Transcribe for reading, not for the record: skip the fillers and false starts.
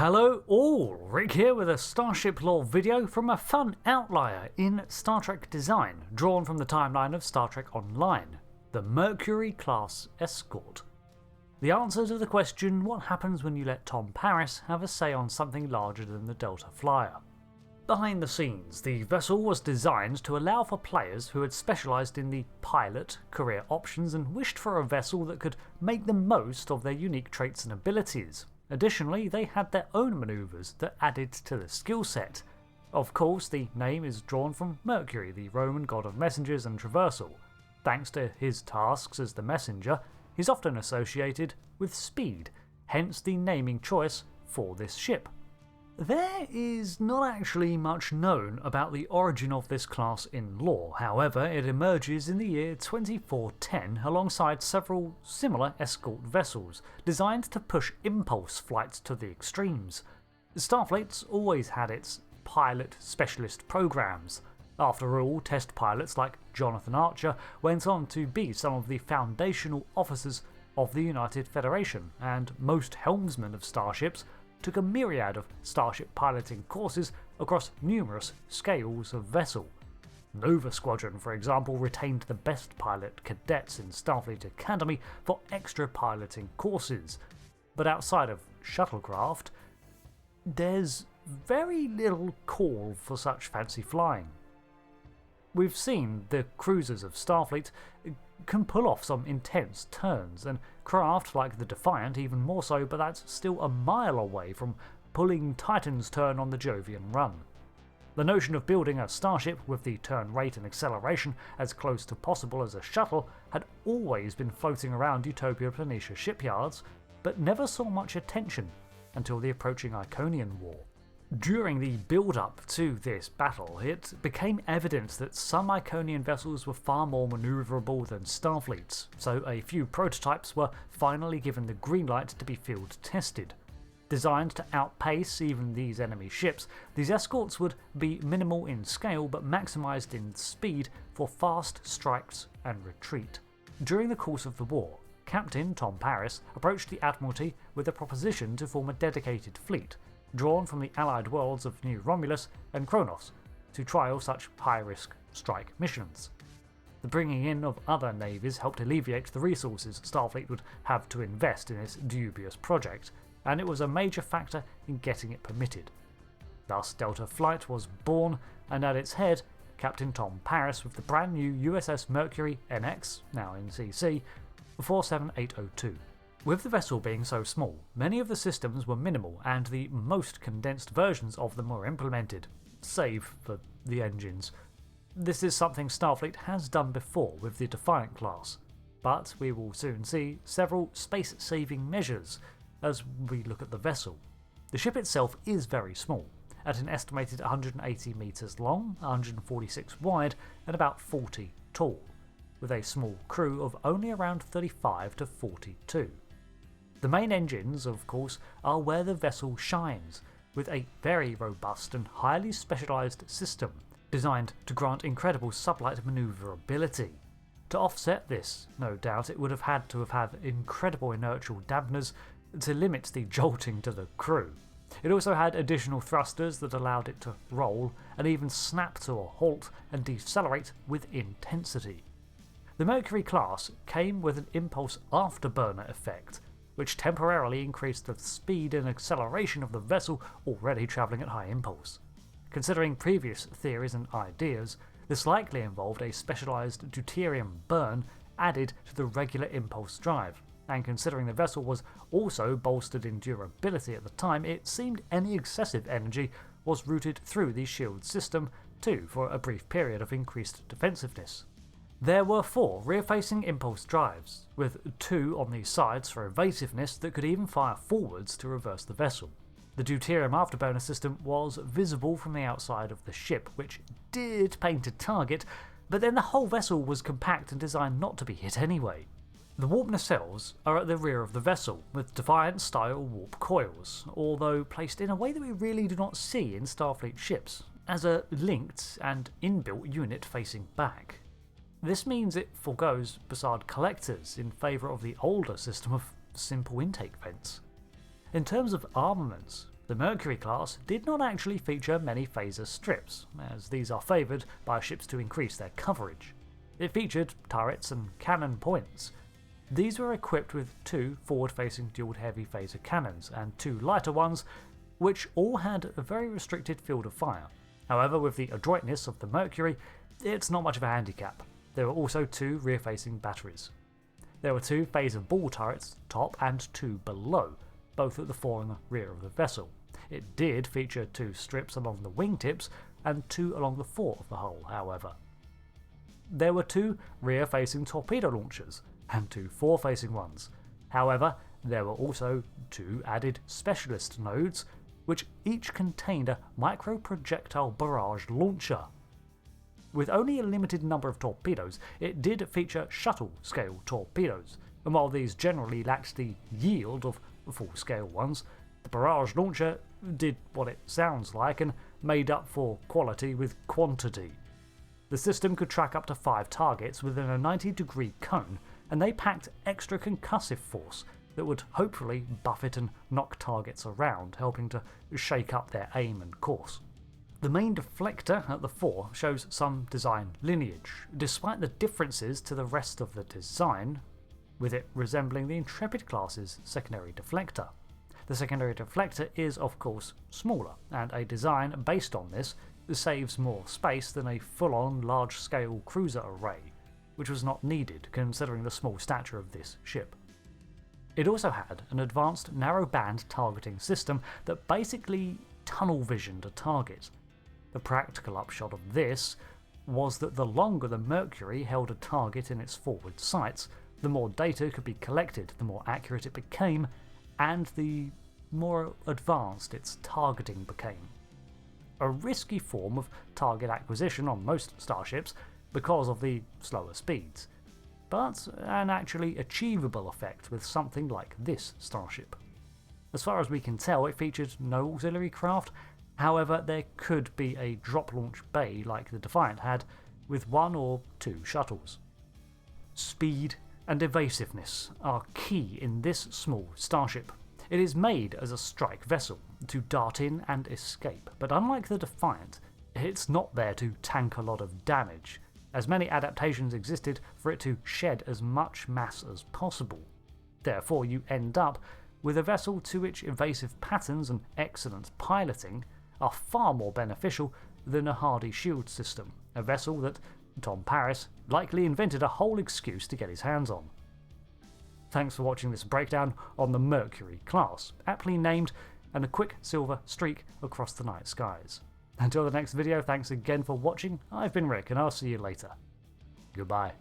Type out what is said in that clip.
Hello all, Rick here with a Starship lore video from a fun outlier in Star Trek design, drawn from the timeline of Star Trek Online, the Mercury Class Escort. The answer to the question, what happens when you let Tom Paris have a say on something larger than the Delta Flyer? Behind the scenes, the vessel was designed to allow for players who had specialised in the pilot career options and wished for a vessel that could make the most of their unique traits and abilities. Additionally, they had their own manoeuvres that added to the skill set. Of course, the name is drawn from Mercury, the Roman god of messengers and traversal. Thanks to his tasks as the messenger, he's often associated with speed, hence the naming choice for this ship. There is not actually much known about the origin of this class in lore, however it emerges in the year 2410 alongside several similar escort vessels, designed to push impulse flights to the extremes. Starfleet's always had its pilot specialist programs. After all, test pilots like Jonathan Archer went on to be some of the foundational officers of the United Federation, and most helmsmen of starships took a myriad of Starship piloting courses across numerous scales of vessel. Nova Squadron, for example, retained the best pilot cadets in Starfleet Academy for extra piloting courses. But outside of shuttlecraft, there's very little call for such fancy flying. We've seen the cruisers of Starfleet can pull off some intense turns, and craft like the Defiant even more so, but that's still a mile away from pulling Titan's turn on the Jovian run. The notion of building a starship with the turn rate and acceleration as close to possible as a shuttle had always been floating around Utopia Planitia shipyards, but never saw much attention until the approaching Iconian War. During the build-up to this battle, it became evident that some Iconian vessels were far more manoeuvrable than Starfleet's, so a few prototypes were finally given the green light to be field tested. Designed to outpace even these enemy ships, these escorts would be minimal in scale but maximised in speed for fast strikes and retreat. During the course of the war, Captain Tom Paris approached the Admiralty with a proposition to form a dedicated fleet, drawn from the allied worlds of New Romulus and Kronos, to trial such high-risk strike missions. The bringing in of other navies helped alleviate the resources Starfleet would have to invest in this dubious project, and it was a major factor in getting it permitted. Thus Delta Flight was born, and at its head, Captain Tom Paris with the brand new USS Mercury NX, now in CC, 47802. With the vessel being so small, many of the systems were minimal and the most condensed versions of them were implemented, save for the engines. This is something Starfleet has done before with the Defiant class, but we will soon see several space-saving measures as we look at the vessel. The ship itself is very small, at an estimated 180 metres long, 146 wide and about 40 tall, with a small crew of only around 35 to 42. The main engines, of course, are where the vessel shines, with a very robust and highly specialised system, designed to grant incredible sublight manoeuvrability. To offset this, no doubt it would have had incredible inertial dampeners to limit the jolting to the crew. It also had additional thrusters that allowed it to roll and even snap to a halt and decelerate with intensity. The Mercury class came with an impulse afterburner effect, which temporarily increased the speed and acceleration of the vessel already travelling at high impulse. Considering previous theories and ideas, this likely involved a specialised deuterium burn added to the regular impulse drive, and considering the vessel was also bolstered in durability at the time, it seemed any excessive energy was routed through the shield system too for a brief period of increased defensiveness. There were 4 rear-facing impulse drives, with 2 on the sides for evasiveness that could even fire forwards to reverse the vessel. The deuterium afterburner system was visible from the outside of the ship, which did paint a target, but then the whole vessel was compact and designed not to be hit anyway. The warp nacelles are at the rear of the vessel, with Defiant-style warp coils, although placed in a way that we really do not see in Starfleet ships, as a linked and inbuilt unit facing back. This means it forgoes Bussard collectors in favour of the older system of simple intake vents. In terms of armaments, The Mercury class did not actually feature many phaser strips, as these are favoured by ships to increase their coverage. It featured turrets and cannon points. These were equipped with 2 forward-facing dual heavy phaser cannons and 2 lighter ones, which all had a very restricted field of fire. However, with the adroitness of the Mercury, it's not much of a handicap. There were also 2 rear-facing batteries. There were 2 phaser ball turrets top and 2 below, both at the fore and the rear of the vessel. It did feature 2 strips along the wingtips and 2 along the fore of the hull, however. There were 2 rear-facing torpedo launchers and 2 fore-facing ones. However, there were also 2 added specialist nodes, which each contained a micro-projectile barrage launcher. With only a limited number of torpedoes, it did feature shuttle-scale torpedoes, and while these generally lacked the yield of full-scale ones, the barrage launcher did what it sounds like and made up for quality with quantity. The system could track up to 5 targets within a 90-degree cone, and they packed extra concussive force that would hopefully buffet and knock targets around, helping to shake up their aim and course. The main deflector at the fore shows some design lineage, despite the differences to the rest of the design, with it resembling the Intrepid class's secondary deflector. The secondary deflector is of course smaller, and a design based on this saves more space than a full-on large-scale cruiser array, which was not needed considering the small stature of this ship. It also had an advanced narrow-band targeting system that basically tunnel-visioned a target. The practical upshot of this was that the longer the Mercury held a target in its forward sights, the more data could be collected, the more accurate it became, and the more advanced its targeting became. A risky form of target acquisition on most starships because of the slower speeds, but an actually achievable effect with something like this starship. As far as we can tell, it featured no auxiliary craft. However, there could be a drop launch bay like the Defiant had, with 1 or 2 shuttles. Speed and evasiveness are key in this small starship. It is made as a strike vessel, to dart in and escape, but unlike the Defiant, it's not there to tank a lot of damage, as many adaptations existed for it to shed as much mass as possible. Therefore, you end up with a vessel to which evasive patterns and excellent piloting are far more beneficial than a hardy shield system, a vessel that Tom Paris likely invented a whole excuse to get his hands on. Thanks for watching this breakdown on the Mercury class, aptly named, and a quick silver streak across the night skies. Until the next video, thanks again for watching. I've been Rick, and I'll see you later. Goodbye.